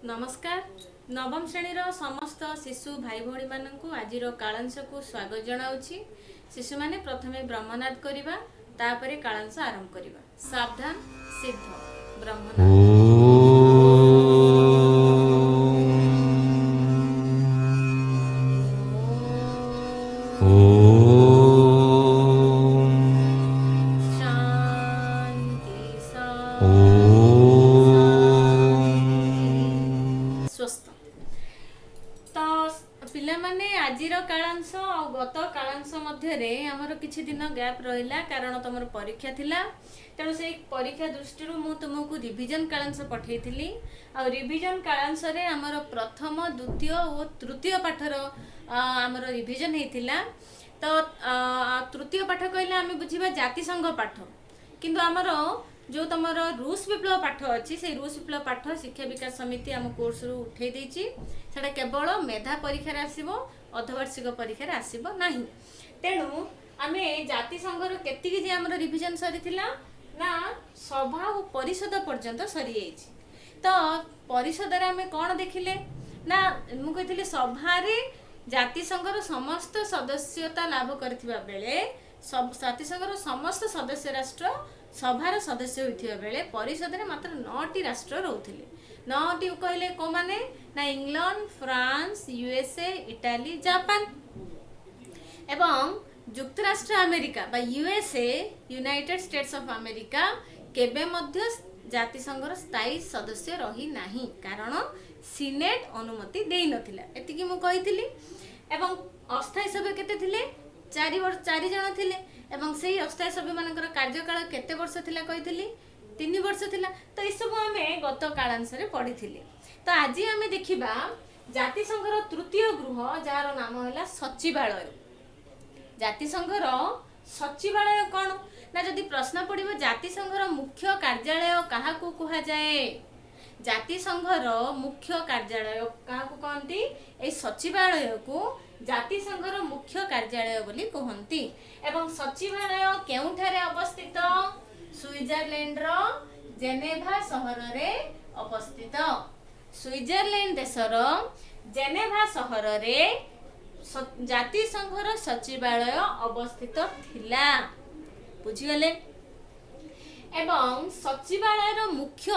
नमस्कार। नवम श्रेणी समस्त शिशु भाई भौणी मानू आज कालांश को स्वागत जनाऊँगी। शिशु माने प्रथमे ब्रह्मनाद करवा तापरे कालांश आरंभ करवा। सावधान सिद्ध ब्रह्मनाद। शांति स्वस्थ। तो पिला माने आजिर कालांश और गत कालांश मध्य आमर किछि दिन गैप रहिला कारण तुमर परीक्षा थिला। तेणु से परीक्षा दृष्टि मु तुमको रिविजन कालांश पठेइथिली। आ रिविजन कालांश रे आमर प्रथम द्वितीय और तृतीय पाठर आमर रिविजन हेतिला। तो तृतीय पाठ कहले आमे बुझिबा जातिसंघ पाठ, किंतु आमर जो तुम रूस विप्लव पाठ अच्छी से रूस विप्लव पाठ शिक्षा विकास समिति आम कोर्स रु उठे देछि। सेटा केवल मेधा परीक्षा आसीबो, अर्धवार्षिक परीक्षा आसीबो नाही। तेणु आमे जातिसंघर केतिकी जे आमर रिविजन सरीथिला ना सभा और परिषद पर्यंत सरी जाइछि। तो परिषद रे आमे कोन देखिले ना मु कहिथिले सभा रे जातिसंघर समस्त सदस्यता लाभ करथिबा बेले जातिसंघर समस्त सदस्य राष्ट्र सभार सदस्य होइथिबा बेले परिषद रे मात्र 9टी राष्ट्र रहउथिले। 9टी कहले को माने ना England, France, USA, Italy, Japan एवं युक्तराष्ट्र अमेरिका बा USA United states of America केबे मध्य जातिसंघर स्थायी सदस्य रही नाही कारण सीनेट अनुमति देई नथिला। एतिकी मु कहिथिली। एवं अस्थायी सभ्य केते थिले 4 जन थिले एवं सेही अस्थायी सभ्य मानकर कार्यकाल केते वर्ष थिला कहिथिली 3 वर्ष थिला। तो ई सब हमें गत कालांश रे पढिथिले। तो आज हमें देखिबा जातिसंघर तृतीय गृह जार नाम होला सचिवालय। जातिसंघर सचिवालय कौन ना जदि प्रश्न पड़िबो जातिसंघर मुख्य कार्यालय काहाकू कुहा जाए, जातिसंघर मुख्य कार्यालय काहाकू कहंती ए सचिवालय को जातिसंघर मुख्य कार्यालय बोली कहंती। एवं सचिवालय केउठारे अवस्थित स्विट्जरलैंड रो जेनेभा शहर रे अवस्थित। स्विट्जरलैंड देशर जेनेभा शहर रे जातिसंघर सचिवालय अवस्थित थिला। बुझीगले। एवं सचिवालय मुख्य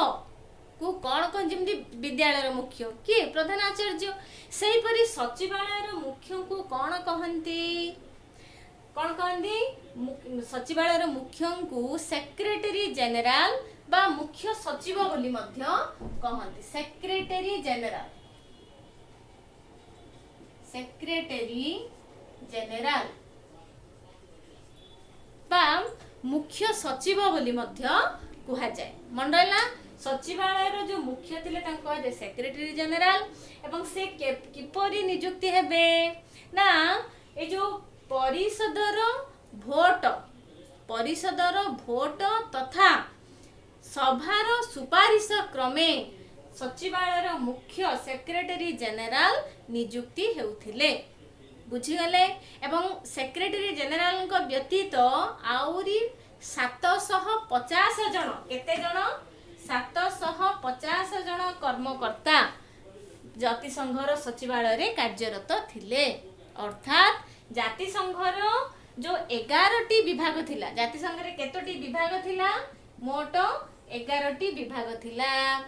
को कौन कौन जमी विद्यालय मुख्य किए प्रधान आचार्य से परी सचिवालय मुख्य को कौन कहती सचिवालय मुख्य को सेक्रेटरी जनरल बा मुख्य सचिव बोली मध्य कहती। सेक्रेटरी जनरल बा मुख्य सचिव बोली मध्य कुहा जाए। मन रहा सचिवालय जो मुख्य थिले तांको जे सेक्रेटरी जनरल एवं से किपरि नियुक्ति हेबे ना ए जो परिषदर भोट तथा सभार सुपारिश क्रमे सचिवालय मुख्य सेक्रेटरी जनरल नियुक्ति हेउथिले। बुझीगले। एवं सेक्रेटरी जनरल को व्यतीत आउरी 750 जन केते जन 750 जन कर्मकर्ता जातिसंघर सचिवालय रे कार्यरत थिले। अर्थात जातिसंघर जो 11टी विभाग थिला, जातिसंघ रे केतोटी विभाग थिला मोट 11टी विभाग थिला।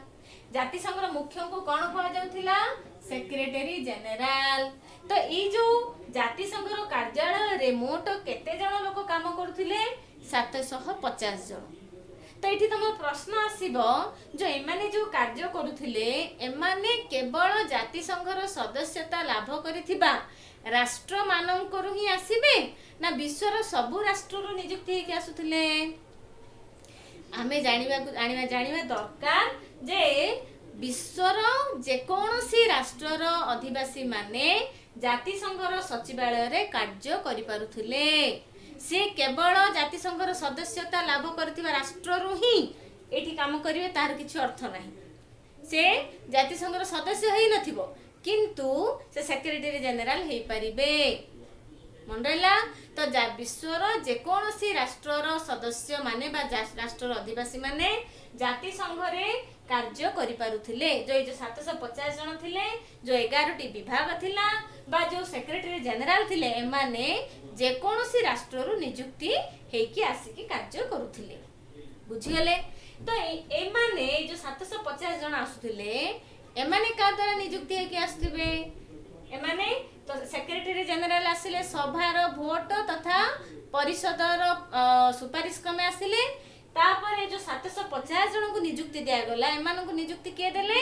जातिसंघर मुख्य को कौन कहा जाउथिला सेक्रेटरी जनरल। तो ई जो जातिसंघर कार्यालय रे मोट केते जन लोक काम करुथिले 750 जन। तो ये तुम प्रश्न आसीबो जो एमाने जो कार्य करुथिले एमाने केवल जातिसंघर सदस्यता लाभ करिथिबा राष्ट्र मानंकरु ही आसीबे ना विश्वर सबु राष्ट्र नियुक्ति हेकि आसुथिले। आमे जानिबा दरकार जे विश्वर जेकोसी राष्ट्रर अधिवासी माने जातिसंघर सचिवालय रे कार्य करि पारुथिले। से केवल जातिसंघर सदस्यता लाभ करथिबा राष्ट्ररु ही एठी काम करिवे तार किछि अर्थ नाही। से जातिसंघर सदस्य हेइ नथिबो किंतु से सेक्रेटरी जनरल हेइ परिबे। मन रहा तो विश्वर जेकोसी राष्ट्रर सदस्य माने बा राष्ट्रर अधिवासी माने जाति संघरे कार्य करि पारुथिले जो 750 जन थिले जो 11टी विभाग थिला बा जो सेक्रेटरी जनरल थिले एमाने जेकोसी राष्ट्ररु नियुक्ति हेकी आसिकी कार्य करुथिले बुझिगले तो एमाने जो 750 जन आसुथिले एमाने का द्वारा नियुक्ति हेकी आसथिबे एमाने तो सेक्रेटरी जनरल आसिले सभार भोट तथा परिषदर सुपारिश क्रमे आसिले तापर जो 750 जन को नियुक्ति दिया गला एमान को नियुक्ति किए देले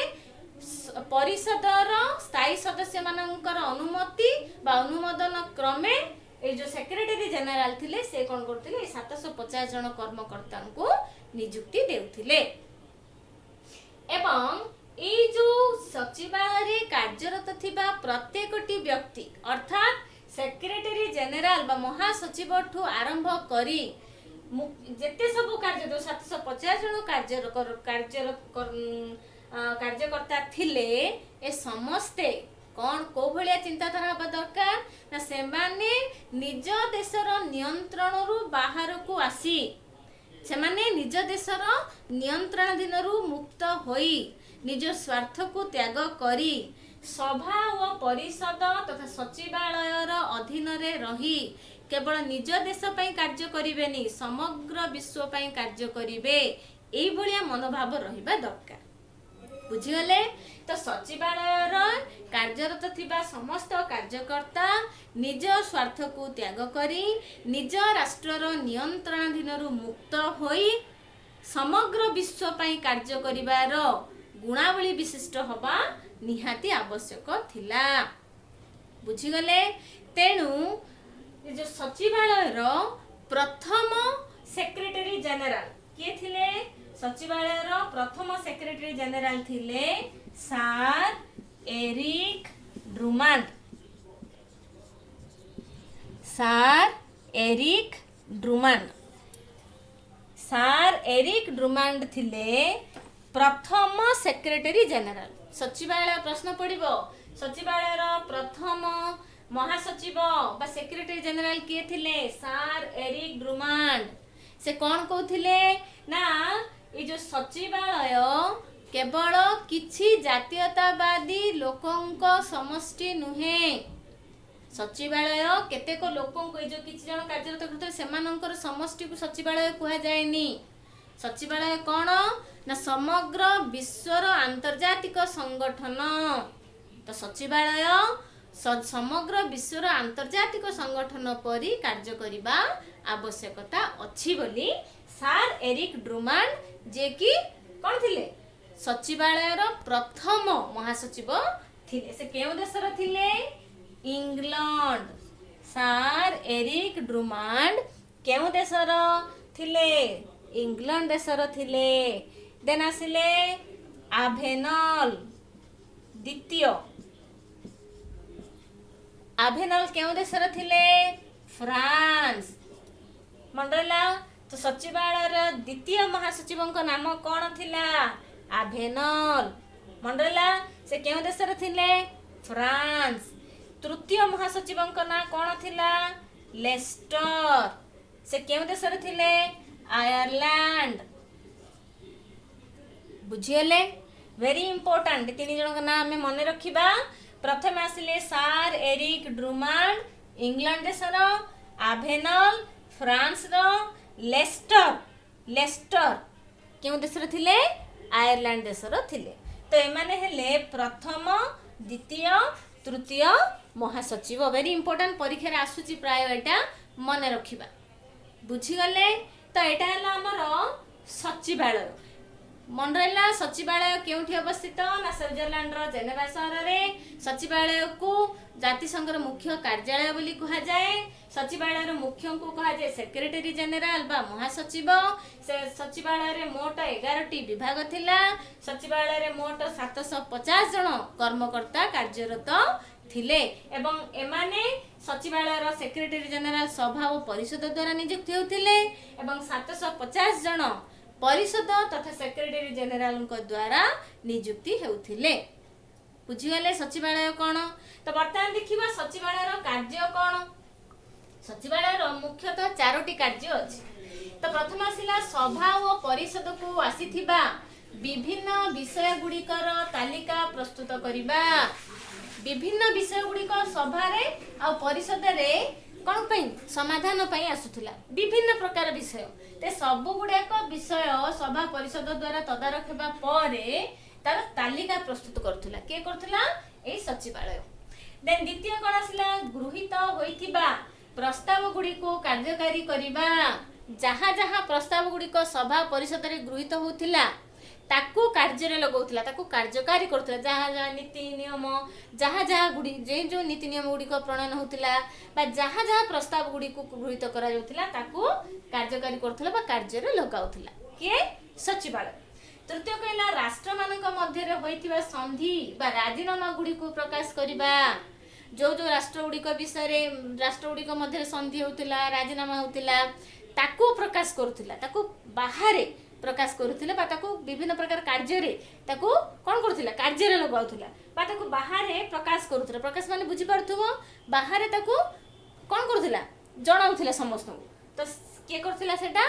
परिषदर स्थायी सदस्य मानकर अनुमति बा अनुमोदन क्रमे ए जो सेक्रेटरी जनरल थिले से कोन करथिले 750 जन कर्मकर्ता को नियुक्ति देउथिले एवं ए जो सचिवालय कार्यरत थिबा प्रत्येकटी व्यक्ति अर्थात सेक्रेटरी जनरल बा महासचिव ठू आरंभ करी जेते सब कार्य जो 750 जन कार्यकर्ता थिले ए समस्ते कौन को भलिया चिंताधारा हबा दरकार ना से माने निज देशर नियंत्रण रु बाहर को आसी से माने निज देशर नियंत्रण दिन रु मुक्त होई निज स्वार्थ को त्याग करी सभा और परिषद तथा सचिवालयर अधीन रे रही केवल निज देश पई कार्य करिवेनी समग्र विश्व पई कार्य करिवे एई भलिया मनोभाव रहिबा दरकार बुझिगले तो सचिवालयर कार्यरत थिबा समस्त कार्यकर्ता निज स्वार्थ को त्याग करी निज राष्ट्रर नियंत्रणाधीन रु मुक्त होई समग्र विश्व पई कार्य करिवार गुणावली विशिष्ट हवा निहाती आवश्यक थिला बुझिगले तेणु जो सचिवालयर प्रथम सेक्रेटरी जनरल किए थिले सचिवालयर प्रथम सेक्रेटरी जनरल थिले सार एरिक ड्रुमांड सार एरिक ड्रुमांड थिले प्रथम सेक्रेटरी जनरल सचिवालय प्रश्न पड़िबो सचिवालयर प्रथम महासचिव बा सेक्रेटरी जनरल किए थिले सार एरिक ड्रुमांड से कौन कहथिले ना ये जो सचिवालय केवल किछि जातीयतावादी लोकंक समष्टि नुहे सचिवालय केतेक लोकंक जो किछि जन कार्यरत करथले सेमानंकर समष्टि को सचिवालय कुहा जायनी सचिवालय कौन ना समग्र विश्वर आंतर्जातिक संगठन तो सचिवालय समग्र विश्वर आंतर्जातिक संगठन परी कार्य करिबा आवश्यकता अछि बोली सार एरिक ड्रुमांड जे कि कौन थिले सचिवालयर प्रथम महासचिव थिले से केउ देशर थिले इंग्लैंड सार एरिक ड्रुमांड केउ देशर थिले इंग्लैंड देशर थिले देन आसिले आभेनल द्वितीय आभेनल केउ देशर थिले फ्रांस मंडला तो सचिवालय द्वितीय महासचिव नाम कौन थिला आभेनल मंडला से केउ देशर थिले फ्रांस तृतीय महासचिव ना कौन थिला लेस्टर से केउ देशर थिले आयरलैंड बुझियले वेरी इंपोर्टेंट तीन जन का नाम हमें मन रखिबा प्रथम आसिले सार एरिक ड्रुमांड इंग्लैंड देशर आभेनल फ्रांस रो लेस्टर केउ देशर थिले आयरलैंड देशर थिले तो एमाने हेले प्रथम द्वितीय तृतीय महासचिव वेरी इंपोर्टेंट परीक्षा रे आसुची प्राय एटा मन रखिबा बुझिगले तो एटा हला हमर सचिवालय मन रहा सचिवालय केउठी अवस्थित ना स्विट्जरलैंड रो जेनेवा शहर रे सचिवालय को जातिसंघर मुख्य कार्यालय बोली कहा जाए सचिवालय मुख्य को कहा जाए सेक्रेटरी जनरल बा महासचिव से सचिवालय रे मोट 11टी विभाग थिला सचिवालय रे मोट 750 जन कर्मकर्ता कार्यरत थिले एवं एमाने सचिवालय सेक्रेटरी जनरल सभा और परिषद द्वारा नियुक्त होथिले एवं 750 जन परिषद तथा सेक्रेटरी जनरल द्वारा नियुक्ति होथिले बुझीगले सचिवालय कौन तो बर्तमान देखिबा सचिवालय कार्य कौन सचिवालय मुख्यतः 4टी कार्य अछि। तो प्रथम आसिला सभा और परिषद को आसीथिबा विभिन्न विषय गुड़िकर तालिका प्रस्तुत करिबा। विभिन्न विषय गुड़िक सभा रे आ परिषद रे कौन पई समाधान पई आसुथिला विभिन्न प्रकार विषय ते सब गुड़ाक विषय सभा परिषद द्वारा तदारख हेबा परे तार तालिका प्रस्तुत करथुला के करथुला ए सचिवालय। देन द्वितीय कोन आसिला गृहीत होइथिबा प्रस्ताव गुड़ी को कार्यकारी करिबा। जहाँ जहाँ प्रस्ताव गुड़ी को सभा परिषद रे गृहीत होउथिला ताकू कार्य रे लगाउथिला ताकू कार्यकारी करथुला। जहाँ जहाँ नीति नियम जहाँ जहाँ गुड़ी जो नीति नियम गुड़ी को प्रणयन होउथिला बा जहाँ जहाँ प्रस्ताव गुड़ी को गृहीत करा जाउथिला ताकू कार्यकारी करथुला बा कार्य रे लगाउथिला के सचिवालय। तृतीय कहला राष्ट्र मानक मध्य रे होइथिबा संधि बा राजीनामा गुड़ी को प्रकाश करिबा। जो जो राष्ट्र गुड़ी को विषय रे राष्ट्र गुड़ी को मध्य संधि होउथिला राजीनामा होउथिला ताकू प्रकाश करूथिला ताकू बाहरे प्रकाश करूथिला बा ताकू विभिन्न प्रकार कार्य रे ताकू कोन करूथिला कार्य रे लगाउथिला बा ताकू बाहरे प्रकाश करूथिला। प्रकाश माने बुझी पारथुबो बाहरे ताकू कोन करूथिला जणाउथिला समस्त तो के करूथिला सेटा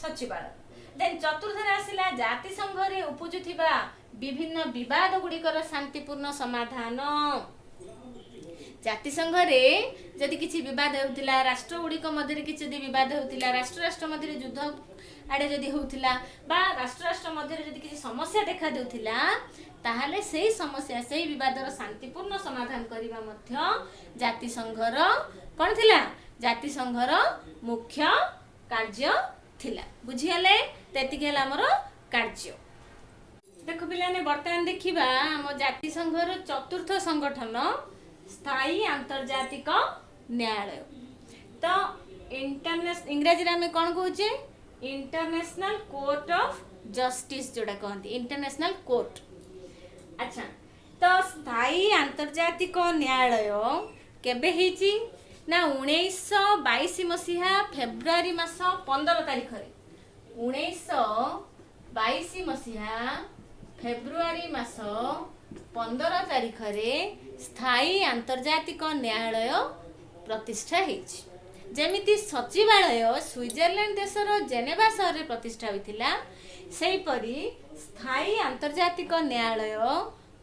सचिवालय। देन चतुर्थ रे आसिला जाति संघ रे उपजुथिबा विभिन्न विवाद गुड़िकर शांतिपूर्ण समाधान। जाति संघ रे जदि किछि विवाद होउथिला राष्ट्र गुड़िक मध्य किछि जदि विवाद होउथिला राष्ट्र राष्ट्र मध्य युद्ध आड़े जदि होउथिला बा राष्ट्र राष्ट्र मध्य जदि किछि समस्या देखा देउथिला ताहाले सेही समस्या सेही विवादर शांतिपूर्ण समाधान करिबा मध्य जाति संघर कोन थिला जाति संघर मुख्य कार्य थिला। बुझियाले तेति गेला हमर कार्य। देखो पिलाने वर्तमान देखिबा हम जाति संघर चतुर्थ संगठन स्थायी आंतर्जातिक न्यायालय। तो इंटरनेशनल इंग्रजी में कौन कहूचे इंटरनेशनल कोर्ट ऑफ जस्टिस जोड़ा कहते इंटरनेशनल कोर्ट। अच्छा तो स्थायी आंतर्जातिक न्यायालय केबे हेची ना 1922 मसीहा फेब्रुआरी मास 15 तारिख रे 1922 मसीहा फेब्रुआरी मास 15 तारिख रे स्थायी आंतर्जातिक न्यायालय प्रतिष्ठा हेछि। जेमिति सचिवालय स्विट्जरलैंड देशर जेनेवा शहर में प्रतिष्ठा होइथिला सेही परी स्थायी आंतर्जातिक न्यायालय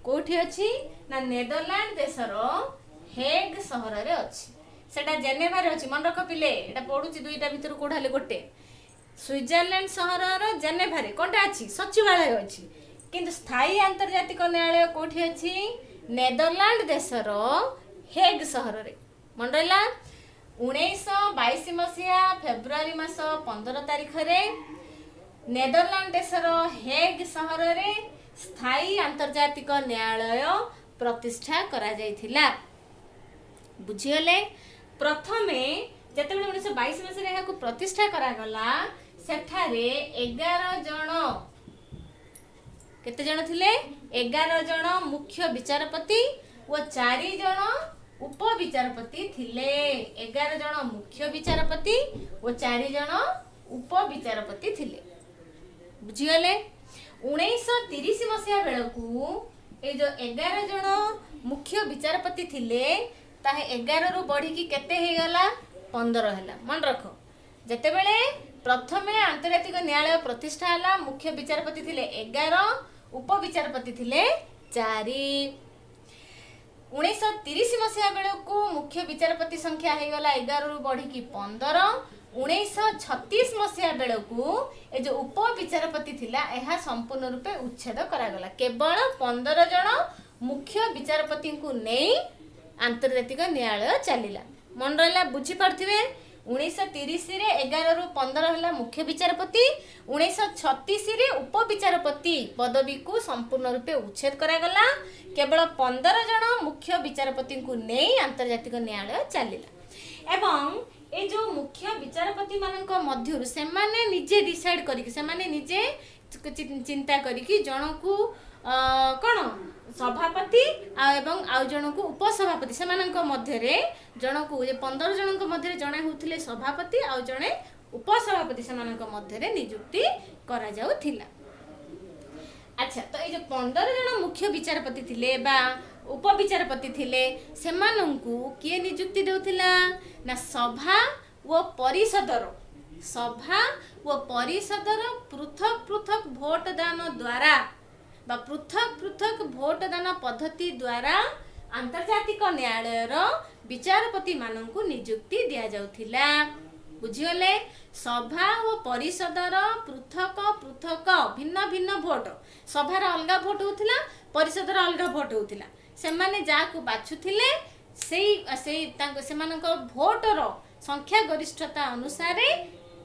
कोठी अछि ना नेदरलैंड देशर हेग शहर रे अछि। सेटा जेनेवा रे अछि मन रख पिले एटा पढुछि दुईटा भितर कोढाले गोटे स्विट्जरलैंड शहर रो जेनेवा रे कोनटा अछि सचिवालय अछि किंतु स्थायी आंतर्जातिक न्यायालय कोठी अछि नेदरलैंड देशर हेग शहर रे। मन रहिला 1922 मसीहा फेब्रुआरी मास 15 तारिख रे नेदरलैंड देशर हेग शहर रे स्थायी आंतर्जातिक न्यायालय प्रतिष्ठा करा जायथिला। बुझियले प्रथमे जेतेबेले 1922 मसीहा रे को प्रतिष्ठा करा गला सेठारे 11 जण केते जण थिले 11 जण मुख्य विचारपति व 4 जण उप विचारपति थिले। 11 जण मुख्य विचारपति व 4 जण उप विचारपति थिले। बुझिगले 1930 मसीहा बेलकू ए जो 11 जण मुख्य विचारपति थिले ताहे 11 रु बढ़ी की केते हे गला 15 हैला। मन रखो जेतेबेले प्रथमे आंतर्जातिक न्यायालय प्रतिष्ठा हला मुख्य विचारपति थिले 11 उप विचारपति थिले 4। 1930 मसीहा बेलकू मुख्य विचारपति संख्या हे गला 11 रु बढ़ी की 15। 1936 मसीहा बेलकू ए जो उप विचारपति थिला एहा संपूर्ण रूपे उच्छेद करा गला केवल 15 जण मुख्य विचारपति को नै आंतर्जातिक न्यायालय चलिला। मन रहिला बुझी पारथिबे 1930 रे 11 रु 15 हला मुख्य विचारपति 1936 रे उप विचारपति पदवी को संपूर्ण रूपे उच्छेद करा गला केवल 15 जण मुख्य विचारपति को नै आंतर्जातिक न्यायालय चलिला। एवं ए जो मुख्य विचारपति मानक मध्य से माने निजे डिसाइड करिकि से माने निजे चिंता करिकि जनकू कौन सभापति एवं आउ जनकू उपसभापति से मानक मध्य रे जनकू जे 15 जनक मध्य जणे होथिले सभापति आउ जणे उपसभापति से मानक मध्य रे नियुक्ति करा जाउथिला। अच्छा तो ये जो 15 जन मुख्य विचारपति थिले बा उपविचारपति थिले सेमानंकु किए नियुक्ति देउथिला ना सभा व परिषदर पृथक पृथक भोट दान द्वारा बा पृथक पृथक भोट दान पद्धति द्वारा आंतर्जातिक न्यायालयर विचारपति मानंकु नियुक्ति दिया जाउथिला। बुझिगले सभा और परिषदर पृथक पृथक भिन्न भिन्न भोट सभार अलगा भोट होतिला परिषदर अलगा भोट होतिला सेमाने जाकु बाछुथिले सेमानक भोटर संख्या गरिष्ठता अनुसार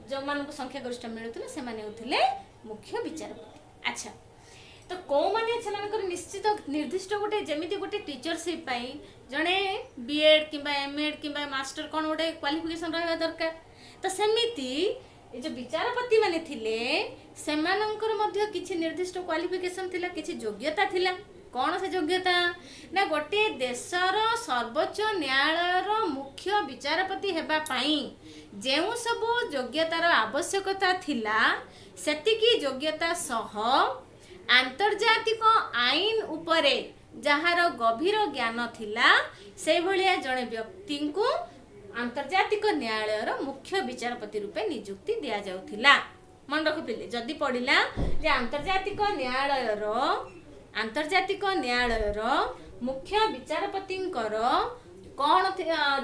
जो मानक संख्या गरिष्ठ मिलुथिले सेमाने होतिले मुख्य विचारपति। अच्छा तो कौ माने सेमानकर निश्चित निर्दिष्ट गोटे जेमिति गोटे टीचरशिप पाई जणे बीएड किंबा एमएड किंबा मास्टर कोन गोटे क्वालिफिकेशन रहबा दरकार तो सेमिति ए जो विचारपति माने थिले सेमानंकर मध्य किछि निर्दिष्ट क्वालिफिकेशन थिला किछि योग्यता थिला कौन से योग्यता ना गोटे देशर सर्वोच्च न्यायालयर मुख्य विचारपति हेबा पाई जेउ सब योग्यतार आवश्यकता थिला सेतिकी योग्यता सह आंतर्जातिक आईन उपरे जहार गभीर ज्ञान थिला से भलिया जणे व्यक्ति को आंतर्जातिक न्यायालयर मुख्य विचारपति रूपे नियुक्ति दिया जाउथिला। मन रख पिले जदि पड़िला जे आंतर्जातिक न्यायालयर मुख्य विचारपतिंकर कौन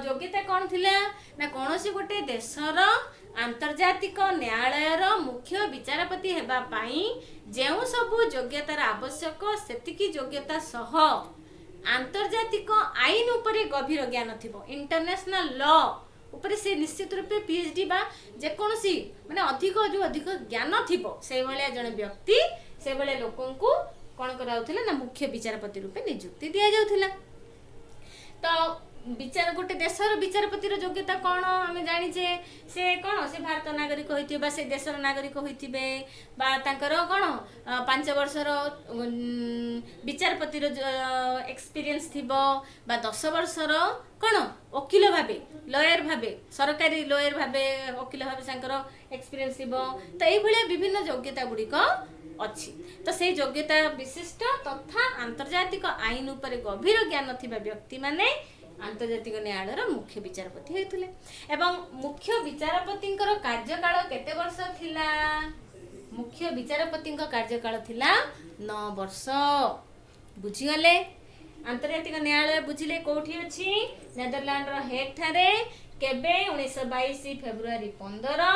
योग्यता कौन थिला ना कौनसी गोटे देशर आंतर्जातिक न्यायालयर मुख्य विचारपति हेबा पाई जेउ सब योग्यतार आवश्यक सेतिकी योग्यता सह आंतर्जातिक आईन उपरे गभीर ज्ञान थिबो इंटरनेशनल लॉ उपरे से निश्चित रूपे पीएचडी बा जेकोसी माने अधिक ज्ञान थिबो से भलिया जने व्यक्ति से भलिया लोकंकु कोन कराउथिला ना मुख्य विचारपति रूपे नियुक्ति दिया जाउथिला। तो विचार गोटे देशर विचारपतिर योग्यता कौन आम जाचे से कौन से भारत नागरिक होइथिबे से देशर नागरिक होइथिबे बा तांकर कौन 5 वर्षर विचारपतिर एक्सपीरियंस थिबो बा 10 वर्षर कौन वकील भाबे लॉयर भाबे सरकारी लॉयर भाबे वकील भाबे तांकर एक्सपीरियंस थिबो तो एई भलिया विभिन्न योग्यता गुड़िक अच्छी तो से योग्यता विशिष्ट तथा आंतर्जातिक आईन उपरे गभीर ज्ञान थिबा व्यक्ति माने आंतर्जातिक न्यायालयर मुख्य विचारपति हेतुले एवं मुख्य विचारपतिंकर कार्यकाल केते वर्ष थिला मुख्य विचारपतिंकर कार्यकाल थिला 9 वर्ष। बुझिगले आंतर्जातिक न्यायालय बुझिले कोठी अछि नेदरलैंड रो हेग थारे केबे 1922 फेब्रुआरी 15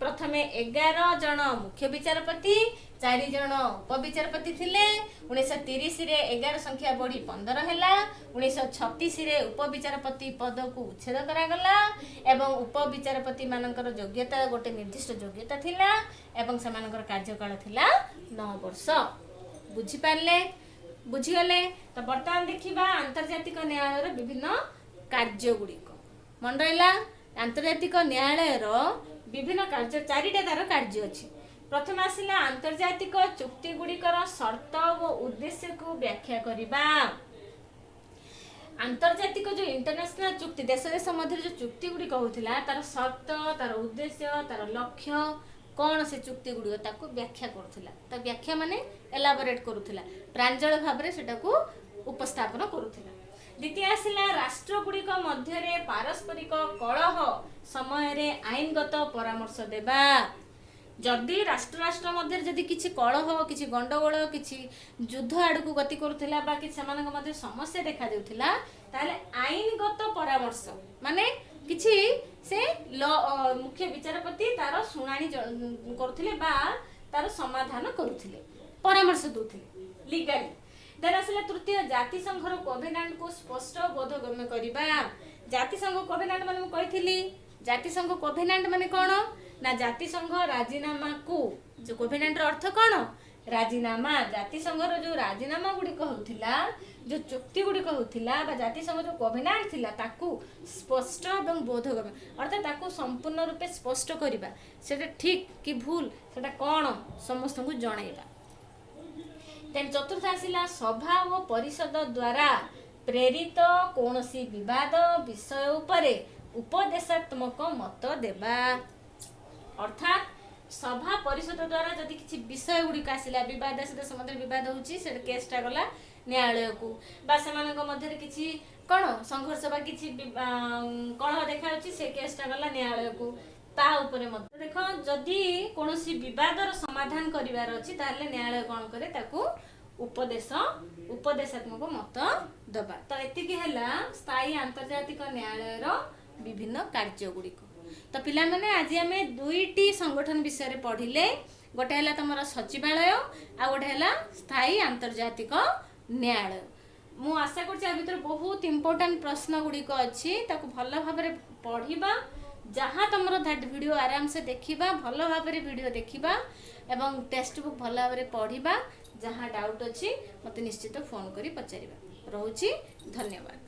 प्रथमे 11 जन मुख्य विचारपति 4 जन उपविचारपति थिले 1930 रे 11 संख्या बढ़ी 15 हैला 1936 रे उपविचारपति पद को उच्छेद करा गला एवं उपविचारपति मानकर योग्यता गोटे निर्दिष्ट योग्यता थिला एवं समानकर कार्यकाल थिला 9 वर्ष। बुझी पारले बुझीगले तो वर्तमान देखिबा आंतर्जातिक न्यायालयर विभिन्न कार्य गुड़िक मन रहा आंतर्जातिक न्यायालयर विभिन्न कार्य 4टा तार कार्य अछि। प्रथम आसिला आंतर्जातिक चुक्ति गुड़िकर शर्त व उद्देश्य को व्याख्या करिबा आंतर्जातिक जो इंटरनेशनल चुक्ति देश देश मध्य जो चुक्ति गुड़िक होथिला तार शर्त तार उद्देश्य तार लक्ष्य कौन से चुक्ति गुड़िक ताको व्याख्या करुथिला ता व्याख्या माने एलाबोरेट करुथिला प्रांजल भाबरे सेटा को उपस्थापन करुथिला। द्वितीय आसिला राष्ट्र गुड़िक मध्य पारस्परिक कलह समय आईनगत परामर्श देबा जदि राष्ट्र राष्ट्र मध्य जदि किछि कलह किछि गंडगोल किछि युद्ध आड़कू गति करुथिला बा कि सेमानक मध्य समस्या देखा जाउथिला ताले आईनगत परामर्श माने किछि से मुख्य विचारपति तार शुणाणी करुथिले बा तार समाधान करुथिले परामर्श दउथिले लीगली। देन आसला तृतीय जाति संघर कोवेनांट को स्पष्ट बोधगम्य करिबा जाति संघ कोवेनांट माने कहिथिली जाति संघ कोवेनांट माने कोन ना जाति संघ राजीनामा को जो कोवेनांट रो अर्थ कोन राजीनामा जाति संघर जो राजीनामा गुडी कहउथिला जो चुक्ति गुडी कहउथिला बा जाति संघ जो कोवेनांट थिला ताकू स्पष्ट एवं बोधगम्य अर्थात ताकू संपूर्ण रूपे स्पष्ट करिबा सेटा ठीक कि भूल सेटा कोन समस्त को जणाइबा। तेन चतुर्थ आसिला सभा व परिषद द्वारा प्रेरित कौनसी विवाद विषय उपरे उपदेशात्मक मत देबा अर्थात सभा परिषद द्वारा जदि किछि विषय गुड़िक आसिला विवाद देश मध्य विवाद होउची से केसटा गला न्यायालयକୁ बा ସେମାନଙ୍କ ମଧ୍ୟରେ କିଛି କ'ଣ ସଂଘର୍ଷ ବା କିଛି କଳହ ଦେଖାଯାଉଛି ସେ କେସ୍ଟା ଗଲା ନ୍ୟାୟାଳୟକୁ ତା ଉପରେ ମଧ୍ୟ ଦେଖ ଯଦି କୌଣସି ବିବାଦର ସମାଧାନ କରିବାର ଅଛି ତାହେଲେ ନ୍ୟାୟାଳୟ କ'ଣ କରେ ତାକୁ ଉପଦେଶାତ୍ମକ ମତ ଦେବା। ତ ଏତିକି ହେଲା ସ୍ଥାୟୀ ଆନ୍ତର୍ଜାତିକ ନ୍ୟାୟାଳୟର ବିଭିନ୍ନ କାର୍ଯ୍ୟ ଗୁଡ଼ିକ। ତ ପିଲାମାନେ ଆଜି ଆମେ ଦୁଇଟି ସଂଗଠନ ବିଷୟରେ ପଢ଼ିଲେ, ଗୋଟେ ହେଲା ତମର ସଚିବାଳୟ ଆଉ ଗୋଟେ ହେଲା ସ୍ଥାୟୀ ଆନ୍ତର୍ଜାତିକ ନ୍ୟାୟାଳୟ। ମୁଁ ଆଶା କରୁଛି ଆ ଭିତରେ ବହୁତ ଇମ୍ପୋର୍ଟାଣ୍ଟ ପ୍ରଶ୍ନ ଗୁଡ଼ିକ ଅଛି, ତାକୁ ଭଲ ଭାବରେ ପଢ଼ିବା, जहाँ तुम भिडियो आराम से देखा भल भाव भिडियो देखा एवं टेक्स्ट बुक भल भाव पढ़ा, जहाँ डाउट अच्छी मत निश्चित फोन करी पचार। रोची धन्यवाद।